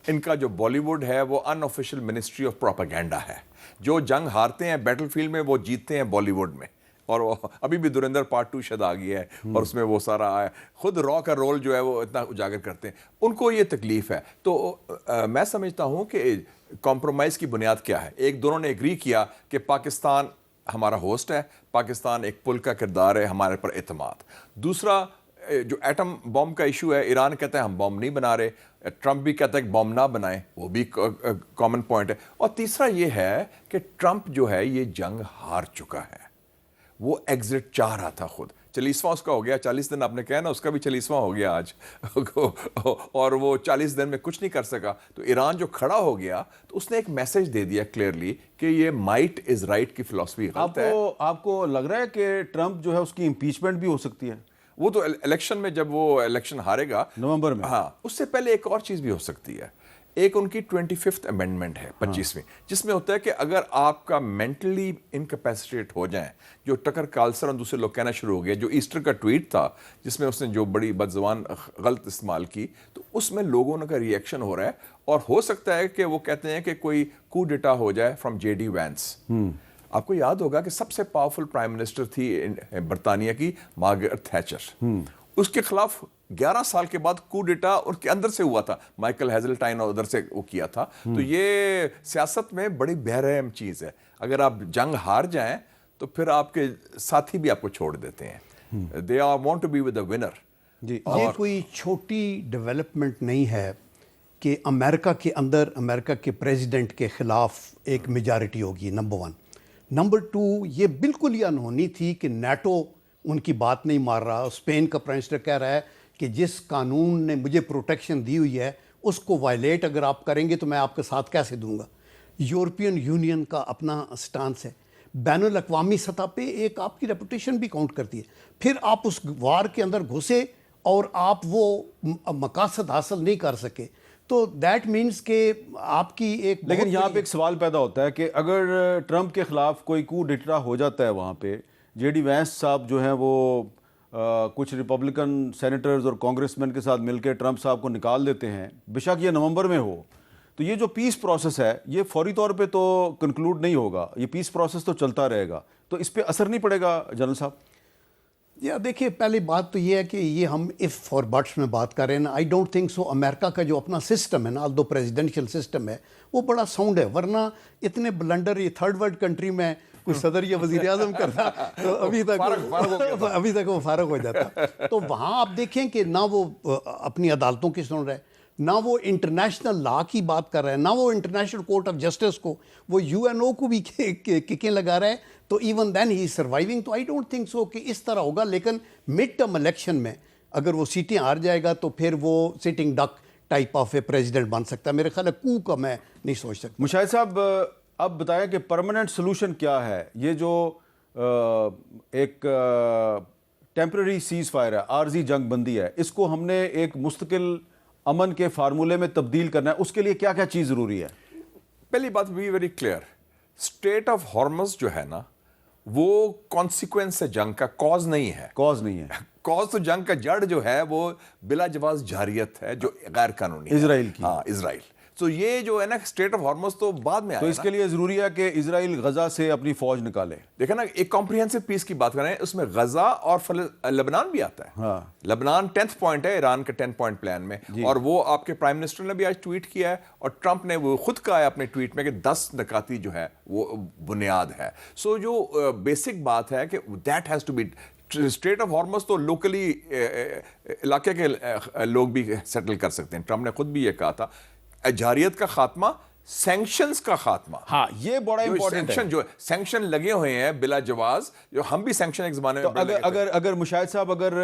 ان کا جو بالی ووڈ ہے وہ ان آفیشیل منسٹری آف پروپیگنڈا ہے. جو جنگ ہارتے ہیں بیٹل فیلڈ میں وہ جیتتے ہیں بالی ووڈ میں. اور ابھی بھی دھرندر پارٹ 2 شاید آ گیا ہے اور اس میں وہ سارا آیا, خود را کا رول جو ہے وہ اتنا اجاگر کرتے ہیں. ان کو یہ تکلیف ہے. تو میں سمجھتا ہوں کہ کمپرومائز کی بنیاد کیا ہے. ایک, دونوں نے ایگری کیا کہ پاکستان ہمارا ہوسٹ ہے, پاکستان ایک پل کا کردار ہے, ہمارے پر اعتماد. دوسرا, جو ایٹم بم کا ایشو ہے، ایران کہتا ہے ہم بم نہیں بنا رہے، ٹرمپ بھی کہتا ہے کہ بم نہ بنائیں، وہ بھی کامن پوائنٹ ہے. اور تیسرا یہ ہے کہ ٹرمپ جو ہے یہ جنگ ہار چکا ہے، وہ ایگزٹ چاہ رہا تھا خود. 40واں اس کا ہو گیا، 40 دن آپ نے کہا نا، اس کا بھی 40واں ہو گیا آج اور وہ 40 دن میں کچھ نہیں کر سکا. تو ایران جو. کھڑا ہو گیا تو اس نے ایک میسج دے دیا کلیئرلی کہ یہ مائٹ از رائٹ کی فلسفی غلط ہے. آپ کو لگ رہا ہے کہ ٹرمپ جو ہے اس کی امپیچمنٹ بھی ہو سکتی ہے؟ وہ تو الیکشن میں جب وہ الیکشن ہارے گا نومبر میں، ہاں اس سے پہلے ایک اور چیز بھی ہو سکتی ہے. ایک ان کی 25th امینڈمنٹ ہے 25ویں، جس میں ہوتا ہے کہ اگر آپ کا مینٹلی انکیپیسیٹیٹ ہو جائیں، جو ٹکر کارلسن اور دوسرے لوگ کہنا شروع ہو گئے، جو ایسٹر کا ٹویٹ تھا جس میں اس نے جو بڑی بدزبان غلط استعمال کی، تو اس میں لوگوں کا ری ایکشن ہو رہا ہے. اور ہو سکتا ہے کہ وہ کہتے ہیں کہ کوئی کو ڈیٹا ہو جائے فرام جے ڈی وینس. آپ کو یاد ہوگا کہ سب سے پاورفل پرائم منسٹر تھی برطانیہ کی مارگریٹ تھیچر، اس کے خلاف 11 سال کے بعد کو ڈیٹا ان کے اندر سے ہوا تھا، مائیکل ہیزلٹائن اور ادھر سے وہ کیا تھا. تو یہ سیاست میں بڑی بہرحم چیز ہے. اگر آپ جنگ ہار جائیں تو پھر آپ کے ساتھی بھی آپ کو چھوڑ دیتے ہیں. they want to be with the winner. جی یہ کوئی چھوٹی ڈیولپمنٹ نہیں ہے کہ امریکہ کے اندر امریکہ کے پریزیڈنٹ کے خلاف ایک میجارٹی ہوگی. نمبر 1. نمبر 2، یہ بالکل ہی انہونی تھی کہ نیٹو ان کی بات نہیں مار رہا. اسپین کا پرائم منسٹر کہہ رہا ہے کہ جس قانون نے مجھے پروٹیکشن دی ہوئی ہے اس کو وائلیٹ اگر آپ کریں گے تو میں آپ کے ساتھ کیسے دوں گا. یورپین یونین کا اپنا سٹانس ہے. بین الاقوامی سطح پہ ایک آپ کی ریپوٹیشن بھی کاؤنٹ کرتی ہے. پھر آپ اس وار کے اندر گھسے اور آپ وہ مقاصد حاصل نہیں کر سکے تو دیٹ مینس کہ آپ کی ایک. لیکن یہاں پہ ایک سوال پیدا ہوتا ہے کہ اگر ٹرمپ کے خلاف کوئی کو ڈیٹا ہو جاتا ہے وہاں پہ، جے ڈی وینس صاحب جو ہیں وہ کچھ ریپبلکن سینیٹرز اور کانگریس مین کے ساتھ مل کے ٹرمپ صاحب کو نکال دیتے ہیں، بے شک یہ نومبر میں ہو، تو یہ جو پیس پروسیس ہے یہ فوری طور پہ تو کنکلوڈ نہیں ہوگا، یہ پیس پروسیس تو چلتا رہے گا. تو اس پہ اثر نہیں پڑے گا جنرل صاحب؟ دیکھیے پہلی بات تو یہ ہے کہ یہ ہم اف فار بٹس میں بات کر رہے ہیں نا. I don't think so. امریکہ کا جو اپنا سسٹم ہے نا، دو پریزیڈنشیل سسٹم ہے، وہ بڑا ساؤنڈ ہے. ورنہ اتنے بلنڈر یہ تھرڈ ورلڈ کنٹری میں کوئی صدر یا وزیر اعظم کرتا تو ابھی تک وہ فارغ ہو جاتا. تو وہاں آپ دیکھیں کہ نہ وہ اپنی عدالتوں کی سن رہے، نہ وہ انٹرنیشنل لا کی بات کر رہے ہیں، نہ وہ انٹرنیشنل کورٹ آف جسٹس کو، وہ یو این او کو بھی ککیں لگا رہے ہیں. تو ایون دین ہی از سروائیونگ. تو آئی ڈونٹ تھنک سو کہ اس طرح ہوگا. لیکن مڈ ٹرم الیکشن میں اگر وہ سیٹیں ہار جائے گا تو پھر وہ sitting duck type of a president بن سکتا ہے. میرے خیال ہے کو کا میں نہیں سوچ سکتا. مشاہد صاحب اب بتائیں کہ پرماننٹ سلوشن کیا ہے؟ یہ جو ایک ٹیمپرری سیز فائر ہے، عارضی جنگ بندی ہے، اس کو ہم نے ایک مستقل امن کے فارمولے میں تبدیل کرنا ہے، اس کے لیے کیا کیا چیز ضروری ہے؟ پہلی بات بھی very clear, street of harms جو ہے نا وہ کانسیکوینس ہے جنگ کا، کاز نہیں ہے. کاز تو جنگ کا جڑ جو ہے وہ بلا جواز جاریت ہے جو غیر قانونی اسرائیل کی. ہاں اسرائیل. تو یہ جو ہے نا اسٹیٹ آف ہارمز تو بعد میں آیا. تو اس کے لیے ضروری ہے کہ اسرائیل غزہ سے اپنی فوج نکالے. دیکھیں نا ایک کمپریہنسو پیس کی بات کر رہے ہیں، اس میں غزہ اور لبنان بھی آتا ہے. لبنان 10th پوائنٹ ہے ایران کے 10 پوائنٹ پلان میں، اور وہ آپ کے پرائم منسٹر نے بھی آج ٹویٹ کیا ہے اور ٹرمپ نے وہ خود کہا ہے اپنے ٹویٹ میں کہ 10 نکاتی جو ہے وہ بنیاد ہے. سو جو بیسک بات ہے کہ that has to be straight of harms تو لوکلی علاقے کے لوگ بھی سیٹل کر سکتے ہیں. ٹرمپ نے خود بھی یہ کہا تھا جاریت کا خاتمہ، سینکشنز کا خاتمہ. ہاں یہ بڑا امپورٹنٹ ہے. جو سینکشن لگے ہوئے ہیں بلا جواز، جو ہم بھی سینکشن ایک زمانے میں اگر مشاہد صاحب اگر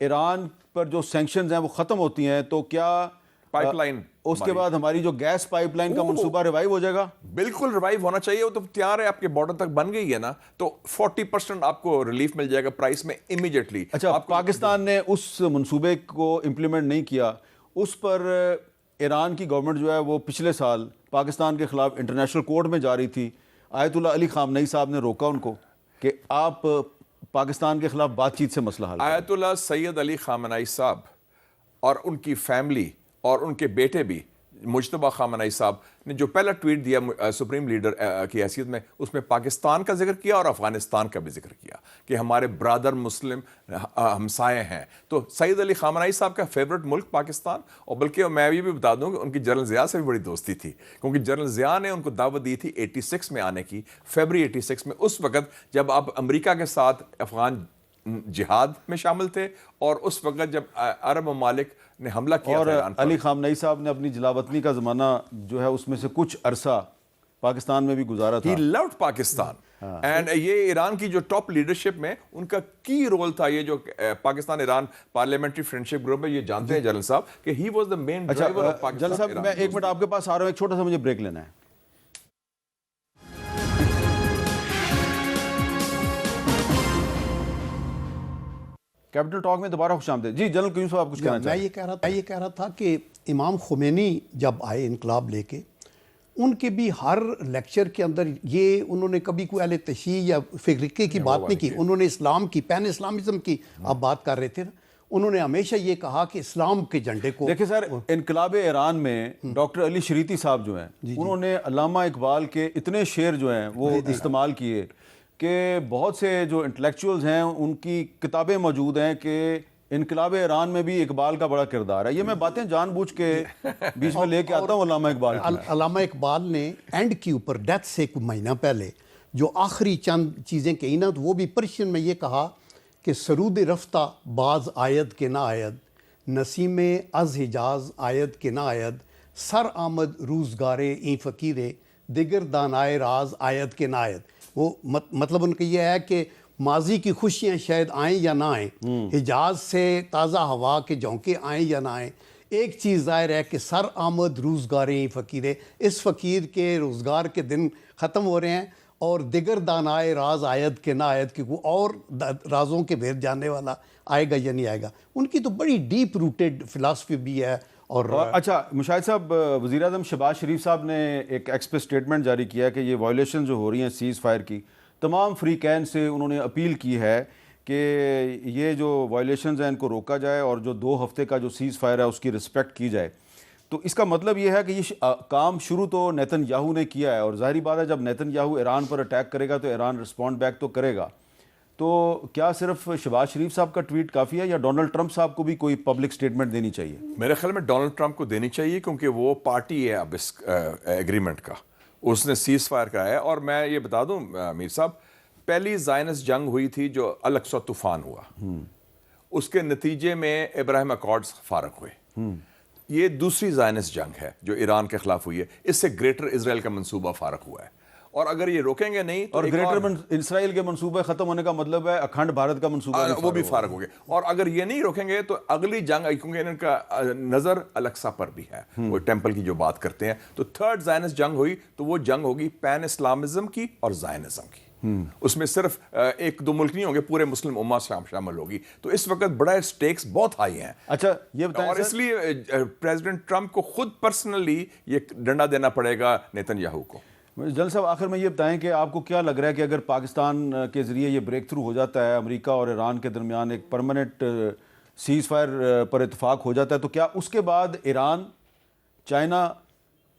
ایران پر جو سینکشنز ہیں وہ ختم ہوتی ہیں تو کیا پائپ لائن اس کے بعد ہماری جو گیس پائپ لائن کا منصوبہ ریوائیو ہو جائے گا؟ بالکل ریوائیو ہونا چاہیے. وہ تو تیار ہے، آپ کے بارڈر تک بن گئی ہے نا، تو 40% آپ کو ریلیف مل جائے گا پرائس میں امیڈیٹلی. اچھا، پاکستان نے اس منصوبے کو امپلیمنٹ نہیں کیا، اس پر ایران کی گورنمنٹ جو ہے وہ پچھلے سال پاکستان کے خلاف انٹرنیشنل کورٹ میں جا رہی تھی. آیت اللہ علی خامنئی صاحب نے روکا ان کو کہ آپ پاکستان کے خلاف بات چیت سے مسئلہ حل کریں. آیت اللہ سید علی خامنئی صاحب اور ان کی فیملی اور ان کے بیٹے بھی مجتبیٰ خامنئی صاحب نے جو پہلا ٹویٹ دیا سپریم لیڈر کی حیثیت میں، اس میں پاکستان کا ذکر کیا اور افغانستان کا بھی ذکر کیا کہ ہمارے برادر مسلم ہمسائے ہیں. تو سید علی خامنئی صاحب کا فیوریٹ ملک پاکستان، اور بلکہ میں یہ بھی بتا دوں کہ ان کی جنرل ضیاء سے بھی بڑی دوستی تھی، کیونکہ جنرل ضیاء نے ان کو دعوت دی تھی 86 میں آنے کی، فیبری 86 میں، اس وقت جب آپ امریکہ کے ساتھ افغان جہاد میں شامل تھے اور اس وقت جب عرب ممالک نے حملہ کیا اور تھا ایران پر. علی خامنئی صاحب نے اپنی جلاوطنی کا زمانہ جو ہے اس میں سے کچھ عرصہ پاکستان میں بھی گزارا تھا. He loved Pakistan. اینڈ یہ ایران کی جو ٹاپ لیڈرشپ میں ان کا کی رول تھا. یہ جو Pakistan Iran parliamentary friendship group ہے, یہ جانتے ہیں جنرل صاحب کہ he was the main driver of Pakistan. General صاحب میں ایک منٹ آپ کے پاس آ رہا ہوں, ایک چھوٹا سا مجھے بریک لینا ہے. کیپٹل ٹاک میں دوبارہ خوش آمدید. جی جنرل قیوم صاحب آپ کچھ کہنا چاہیں؟ میں یہ کہہ رہا تھا کہ امام خمینی جب آئے انقلاب لے کے, ان کے بھی ہر لیکچر کے اندر یہ انہوں نے کبھی کوئی اہل تشیع یا فرقے کی بات نہیں کی. انہوں نے اسلام کی, پین اسلامزم کی آپ بات کر رہے تھے نا, انہوں نے ہمیشہ یہ کہا کہ اسلام کے جھنڈے کو دیکھیں سر, انقلاب ایران میں ڈاکٹر علی شریتی صاحب جو ہیں انہوں نے علامہ اقبال کے اتنے شعر جو ہیں وہ استعمال کیے کہ بہت سے جو انٹلیکچوئلز ہیں ان کی کتابیں موجود ہیں کہ انقلاب ایران میں بھی اقبال کا بڑا کردار ہے. یہ میں باتیں جان بوجھ کے بیچ میں لے کے آتا ہوں علامہ اقبال کی. علامہ اقبال نے اینڈ کے اوپر ڈیتھ سے کچھ مہینہ پہلے جو آخری چند چیزیں کہیں نا, تو وہ بھی پرشین میں یہ کہا کہ سرود رفتہ باز آید کے نہ آید, نسیم از حجاز آید کے نہ آید, سر آمد روزگارے این فقیرے, دیگر دانائے راز آید کے نہ آید. وہ مطلب ان کا یہ ہے کہ ماضی کی خوشیاں شاید آئیں یا نہ آئیں, حجاز سے تازہ ہوا کے جھونکے آئیں یا نہ آئیں, ایک چیز ظاہر ہے کہ سر آمد روزگاریں فقیرے, اس فقیر کے روزگار کے دن ختم ہو رہے ہیں, اور دیگر دانائے راز آید کے نہ آید, کہ کوئی اور رازوں کے بھید جاننے والا آئے گا یا نہیں آئے گا. ان کی تو بڑی ڈیپ روٹیڈ فلاسفی بھی ہے. اور اچھا مشاہد صاحب, وزیر اعظم شہباز شریف صاحب نے ایک ایکسپریس اسٹیٹمنٹ جاری کیا ہے کہ یہ وائلیشن جو ہو رہی ہیں سیز فائر کی, تمام فریقین سے انہوں نے اپیل کی ہے کہ یہ جو وائلیشنز ہیں ان کو روکا جائے اور جو 2 ہفتے کا جو سیز فائر ہے اس کی رسپیکٹ کی جائے. تو اس کا مطلب یہ ہے کہ یہ کام شروع تو نیتن یاہو نے کیا ہے, اور ظاہری بات ہے جب نیتن یاہو ایران پر اٹیک کرے گا تو ایران رسپونڈ بیک تو کرے گا. تو کیا صرف شہباز شریف صاحب کا ٹویٹ کافی ہے یا ڈونلڈ ٹرمپ صاحب کو بھی کوئی پبلک سٹیٹمنٹ دینی چاہیے؟ میرے خیال میں ڈونلڈ ٹرمپ کو دینی چاہیے, کیونکہ وہ پارٹی ہے اب اس ایگریمنٹ کا, اس نے سیز فائر کرایا ہے. اور میں یہ بتا دوں میر صاحب, پہلی زائنس جنگ ہوئی تھی جو الاقصی طوفان ہوا, اس کے نتیجے میں ابراہیم اکارڈز فارغ ہوئے. یہ دوسری زائنس جنگ ہے جو ایران کے خلاف ہوئی ہے, اس سے گریٹر اسرائیل کا منصوبہ فارغ ہوا ہے. اور اگر یہ روکیں گے نہیں تو اور گریٹر اسرائیل کے منصوبے ختم ہونے کا مطلب ہے اکھنڈ بھارت کا منصوبہ وہ بھی فارغ ہو گیا. اور اگر یہ نہیں روکیں گے تو اگلی جنگ, کیونکہ ان کا نظر الاقصی پر بھی ہے, وہ ٹیمپل کی جو بات کرتے ہیں, تو تھرڈ زائنس جنگ ہوئی تو وہ جنگ ہوگی پین اسلامزم کی اور زائنزم کی. اس میں صرف 1-2 ملک نہیں ہوں گے, پورے مسلم امہ شامل ہوگی. تو اس وقت بڑا سٹیکس بہت ہائی ہیں. اچھا یہ بتائیں, اور اس لیے پریزیڈنٹ ٹرمپ کو خود پرسنلی یہ ڈنڈا دینا پڑے گا نیتن یاہو کو. جنرل صاحب آخر میں یہ بتائیں کہ آپ کو کیا لگ رہا ہے کہ اگر پاکستان کے ذریعے یہ بریک تھرو ہو جاتا ہے, امریکہ اور ایران کے درمیان ایک پرماننٹ سیز فائر پر اتفاق ہو جاتا ہے, تو کیا اس کے بعد ایران, چائنا,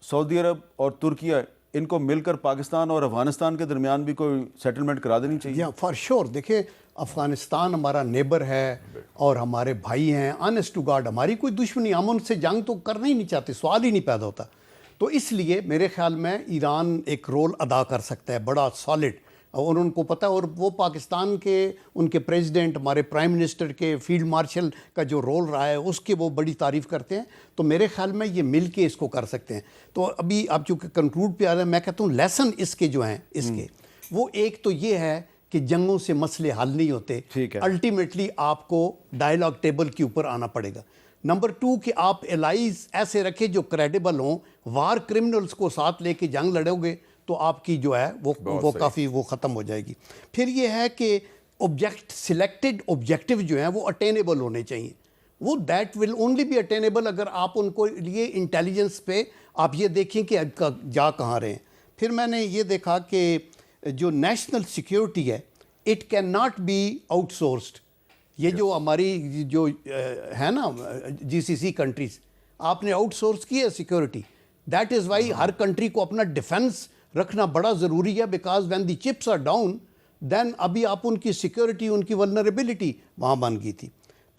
سعودی عرب اور ترکیہ ان کو مل کر پاکستان اور افغانستان کے درمیان بھی کوئی سیٹلمنٹ کرا دینی چاہیے؟ For sure. دیکھیں افغانستان ہمارا نیبر ہے اور ہمارے بھائی ہیں, آنیسٹ ٹو گاڈ ہماری کوئی دشمنی, ہم ان سے جنگ تو کرنا ہی نہیں چاہتے, سوال ہی نہیں پیدا ہوتا. تو اس لیے میرے خیال میں ایران ایک رول ادا کر سکتا ہے بڑا سالڈ, اور ان کو پتہ ہے, اور وہ پاکستان کے ان کے پریزیڈنٹ, ہمارے پرائم منسٹر کے, فیلڈ مارشل کا جو رول رہا ہے اس کی وہ بڑی تعریف کرتے ہیں. تو میرے خیال میں یہ مل کے اس کو کر سکتے ہیں. تو ابھی آپ چونکہ کنکلوڈ پہ آ رہے ہیں, میں کہتا ہوں لیسن اس کے جو ہیں اس کے, وہ ایک تو یہ ہے کہ جنگوں سے مسئلے حل نہیں ہوتے, الٹیمیٹلی آپ کو ڈائیلاگ ٹیبل کے اوپر آنا پڑے گا. نمبر 2 کہ آپ الائز ایسے رکھے جو کریڈیبل ہوں, وار کرمنلز کو ساتھ لے کے جنگ لڑو گے تو آپ کی جو ہے وہ کافی وہ ختم ہو جائے گی. پھر یہ ہے کہ سلیکٹڈ آبجیکٹیو جو ہیں وہ اٹینیبل ہونے چاہیے. وہ that will only be attainable اگر آپ ان کو لیے انٹیلیجنس پہ آپ یہ دیکھیں کہ جا کہاں رہے ہیں. پھر میں نے یہ دیکھا کہ جو نیشنل سیکیورٹی ہے it can not be outsourced. یہ جو ہماری جو ہے نا GCC کنٹریز, آپ نے آؤٹ سورس کی ہے سیکیورٹی. دیٹ از وائی ہر کنٹری کو اپنا ڈیفنس رکھنا بڑا ضروری ہے, because when the chips are down then ابھی آپ ان کی سیکیورٹی, ان کی ولنریبلٹی وہاں بن گئی تھی.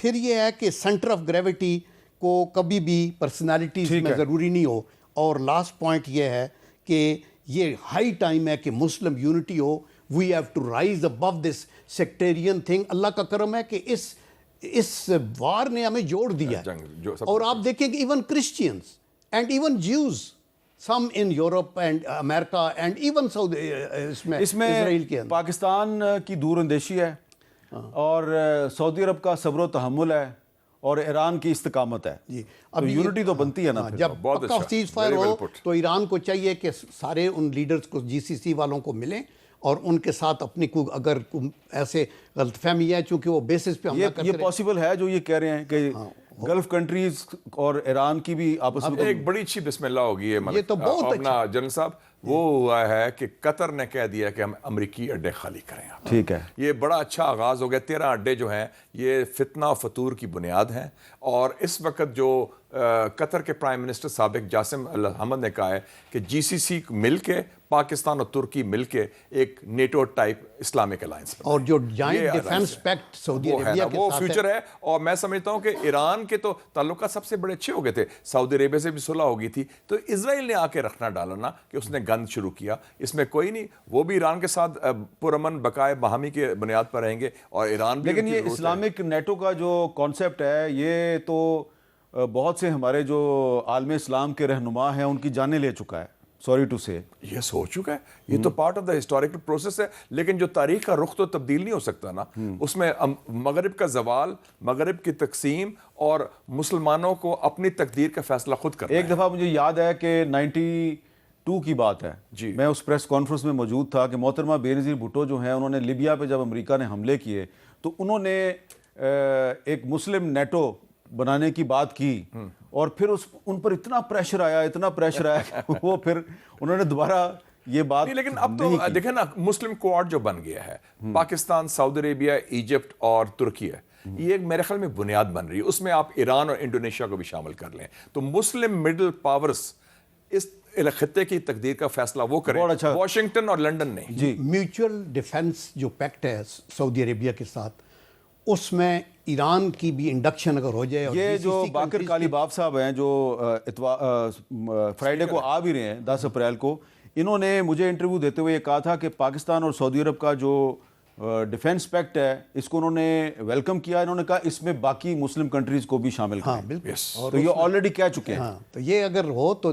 پھر یہ ہے کہ سینٹر آف گریوٹی کو کبھی بھی پرسنالٹیز میں ضروری نہیں ہو. اور لاسٹ پوائنٹ یہ ہے کہ یہ ہائی ٹائم ہے کہ مسلم یونٹی ہو, we have to rise above this sectarian thing. اللہ کا کرم ہے کہ اس وار نے ہمیں جوڑ دیا ہے. اور آپ دیکھیں کہ even Christians and even Jews some in Europe and America and even اس میں اسرائیل کے اندر پاکستان کی دور اندیشی ہے اور سعودی عرب کا صبر و تحمل ہے اور ایران کی استقامت ہے. جی اب یونٹی تو بنتی ہے نا. جب پکا سیز فائر ہو تو ایران کو چاہیے کہ سارے ان لیڈرز کو جی سی سی والوں کو ملیں اور ان کے ساتھ اپنی اگر ایسے غلط فہمی ہے چونکہ وہ بیسس پہ حملہ کرتے یہ پاسبل ہے جو یہ کہہ رہے ہیں کہ گلف کنٹریز اور ایران کی بھی آپس میں ایک بڑی اچھی بسم اللہ ہوگی یہ تو بہت اپنا جنرل صاحب وہ ہوا ہے کہ قطر نے کہہ دیا کہ ہم امریکی اڈے خالی کریں. ٹھیک ہے, یہ بڑا اچھا آغاز ہو گیا. 13 اڈے جو ہیں یہ فتنہ و فتور کی بنیاد ہیں اور اس وقت جو قطر کے پرائم منسٹر سابق جاسم الحمد نے کہا ہے کہ جی سی سی مل کے پاکستان اور ترکی مل کے ایک نیٹو ٹائپ اسلامک الائنس اور جو جائنٹ ڈیفنس پیکٹ سعودی عربیہ کے وہ ساتھ فیوچر ہے. اور میں سمجھتا ہوں کہ ایران کے تو تعلقات سب سے بڑے اچھے ہو گئے تھے. سعودی عربیہ سے بھی صلح ہو گئی تھی تو اسرائیل نے آ کے رکھنا ڈالا نا کہ اس نے گند شروع کیا. اس میں کوئی نہیں, وہ بھی ایران کے ساتھ پرامن بقائے باہمی کے بنیاد پر رہیں گے اور ایران بھی. لیکن یہ اسلامک نیٹو کا جو کانسیپٹ ہے یہ تو بہت سے ہمارے جو عالم اسلام کے رہنما ہیں ان کی جانیں لے چکا ہے. سوری ٹو سے یس ہو چکا ہے. یہ تو part of the historical process ہے. لیکن جو تاریخ کا رخ تو تبدیل نہیں ہو سکتا نا. اس میں مغرب کا زوال, مغرب کی تقسیم اور مسلمانوں کو اپنی تقدیر کا فیصلہ خود کرنا. ایک دفعہ مجھے یاد ہے کہ 92 کی بات ہے جی, میں اس پریس کانفرنس میں موجود تھا کہ محترمہ بینظیر بھٹو جو ہیں انہوں نے لیبیا پہ جب امریکہ نے حملے کیے تو انہوں نے ایک مسلم نیٹو بنانے کی بات کی اور پھر ان پر اتنا پریشر آیا کہ وہ پھر انہوں نے دوبارہ یہ بات. لیکن اب تو دیکھیں نا مسلم کوارڈ جو بن گیا ہے, پاکستان, سعودی عربیہ, ایجپٹ اور ترکی ہے, یہ ایک میرے خیال میں بنیاد بن رہی ہے. اس میں آپ ایران اور انڈونیشیا کو بھی شامل کر لیں تو مسلم مڈل پاورز اس خطے کی تقدیر کا فیصلہ وہ کریں, واشنگٹن اور لنڈن نہیں. جی میوچل ڈیفنس جو پیکٹ ہے سعودی عربیہ کے ساتھ, اس میں ایران کی بھی انڈکشن اگر ہو جائے. یہ جو باقر کالیباف صاحب ہیں جو فرائیڈے کو آ بھی رہے ہیں 10 اپریل کو, انہوں نے مجھے انٹرویو دیتے ہوئے یہ کہا تھا کہ پاکستان اور سعودی عرب کا جو ڈیفنس پیکٹ ہے اس کو انہوں نے ویلکم کیا. انہوں نے کہا اس میں باقی مسلم کنٹریز کو بھی شامل کریں. ہاں بالکل, تو یہ آلریڈی کہہ چکے ہیں. تو یہ اگر ہو تو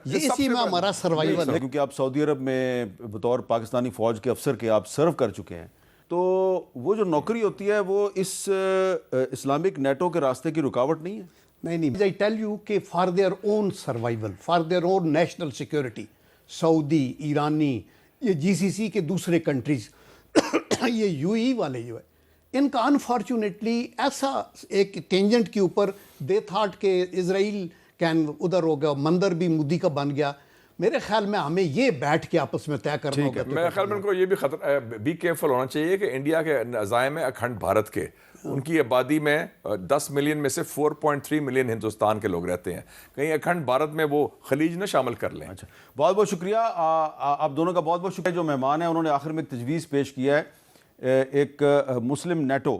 اسی میں ہمارا سروائیول ہے, کیونکہ آپ سعودی عرب میں بطور پاکستانی فوج کے افسر کے آپ سرو کر چکے ہیں. تو وہ جو نوکری ہوتی ہے وہ اس اسلامک نیٹو کے راستے کی رکاوٹ نہیں ہے. نہیں, I tell you کہ for their own survival, for their own national security, Saudi, Iranian, یہ جی سی سی کے دوسرے کنٹریز, یہ یو ای والے جو ہے ان کا انفارچونیٹلی ایسا ایک ٹینجنٹ کے اوپر دے تھاٹ کہ اسرائیل کین ادھر ہو گیا, مندر بھی مودی کا بن گیا. میرے خیال میں ہمیں یہ بیٹھ کے آپس میں طے کرنا ہوگا. میرے خیال میں ان کو یہ بھی خطرہ بی کیئرفل ہونا چاہیے کہ انڈیا کے عزائم اکھنڈ بھارت کے, ان کی آبادی میں 10 ملین میں سے 4.3 ملین ہندوستان کے لوگ رہتے ہیں. کہیں اکھنڈ بھارت میں وہ خلیج نہ شامل کر لیں. اچھا, بہت بہت شکریہ آپ دونوں کا, بہت بہت شکریہ. جو مہمان ہیں انہوں نے آخر میں ایک تجویز پیش کیا ہے, ایک مسلم نیٹو,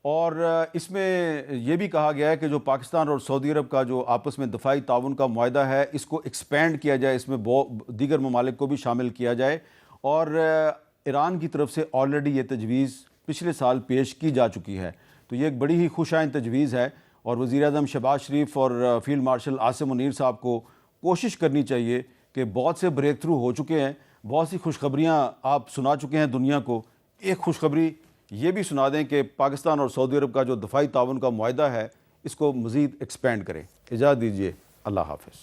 اور اس میں یہ بھی کہا گیا ہے کہ جو پاکستان اور سعودی عرب کا جو آپس میں دفاعی تعاون کا معاہدہ ہے اس کو ایکسپینڈ کیا جائے, اس میں دیگر ممالک کو بھی شامل کیا جائے. اور ایران کی طرف سے آلریڈی یہ تجویز پچھلے سال پیش کی جا چکی ہے. تو یہ ایک بڑی ہی خوش آئند تجویز ہے اور وزیر اعظم شہباز شریف اور فیلڈ مارشل عاصم منیر صاحب کو کوشش کرنی چاہیے کہ بہت سے بریک تھرو ہو چکے ہیں, بہت سی خوشخبریاں آپ سنا چکے ہیں دنیا کو, ایک خوشخبری یہ بھی سنا دیں کہ پاکستان اور سعودی عرب کا جو دفاعی تعاون کا معاہدہ ہے اس کو مزید ایکسپینڈ کریں. اجازت دیجیے, اللہ حافظ.